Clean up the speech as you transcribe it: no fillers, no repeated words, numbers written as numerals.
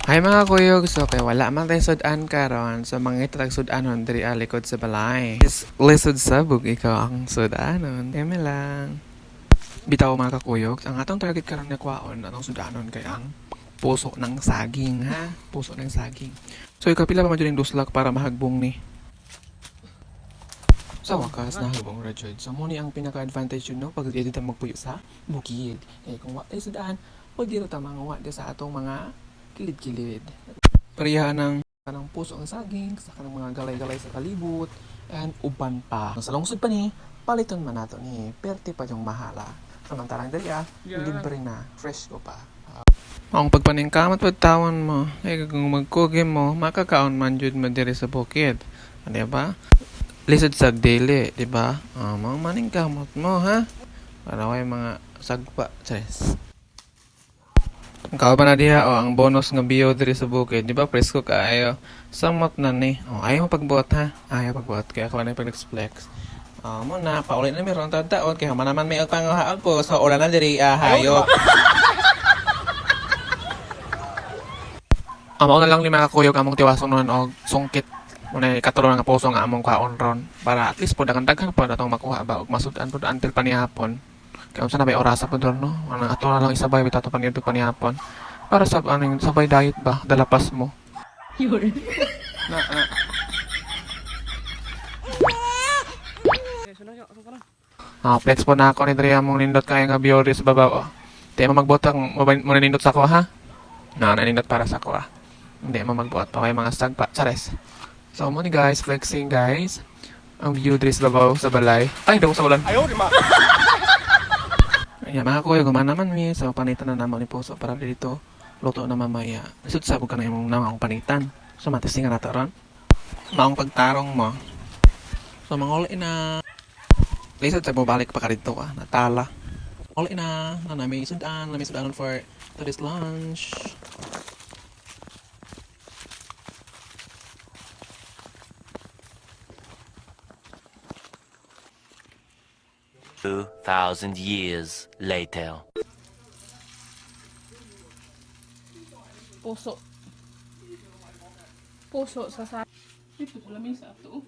Hi mga kuyog, so kay wala man tayo sudan karon so mga itatag sudanon diri alikod sa balay. Lisod sabog ikaw ang sudanon. Kami lang. Bitaw mga kakuyog, ang atong target karon na kwaon atong sudanon kay ang puso ng saging ha. Puso ng saging. So ikapila pa man dyan duslak para mahagbong ni. Sa wakas, nahalubong ra jud. So mo ni ang pinaka-advantage yun no pag dito ta magpuyo sa bukid. Eh kung wa tayo sudan, pwede dito ta manguha sa atong mga kilid-kilid. Pareha ng puso ang saging, sa kanang mga galay-galay sa kalibot, and uban pa. Sa lungsod pa ni, paliton man nato ni, perte pa yung mahala. Samantalang dali libre na, fresh ko pa. Ang pagpaningkamot pagtawan mo, ay kung magkugim mo, makakaon man jud mo diri sa bukid. Di ba? Lisod sag dili, di ba? Mga maningkamot mo, ha? Para may mga sagpa, tres. Ikaw pa na diha, ang bonus nga bio diri sa bukid, di ba? Presko kaayo. Samot na ni. Ayaw mo pagbuhat, ha? Ayaw pagbuhat, kaya ako na pag-flex. Mo na, paulit na meron taon, kaya manaman may agpangahaan ko, so ulan na diri, hayop. Amo na lang ni mga kuyog among tiwason nun og sungkit. Muna katulong nga puso nga among kaon ron para at least po daghan po natong makuha ba og masudan po until panihapon. Kaya unsa na bay orasa po doon no? Ano ato na lang isabay bitaw to paniadto panihapon. Para sa aning sabay diet ba dalapas mo. Yun. Flex po na ako ni Dre among nindot kaya nga biyoris babaw. Di mo magbotang mo nindot sa ko ha? Nanindot para sa ko Hindi mo magbuhat pa may mga sagpa. Chares. So mo ni guys, flexing guys. Ang view dres babaw sa balay. Ay, daw sa ulan. Ayaw, di ma. Ayan, mga kuya, gumana naman mi. So, panitan na naman ni puso para dito. Luto na mamaya. Lisod sabog ka na yung namang panitan. So, matistingan nato ron. Maong pagtarong mo. So, manguli na. Lisod sa balik pa ka dito Natala. Manguli na. Nami sudan for today's lunch. 2,000 years later. Puso. Puso sa sa. Ito, lamisa ito.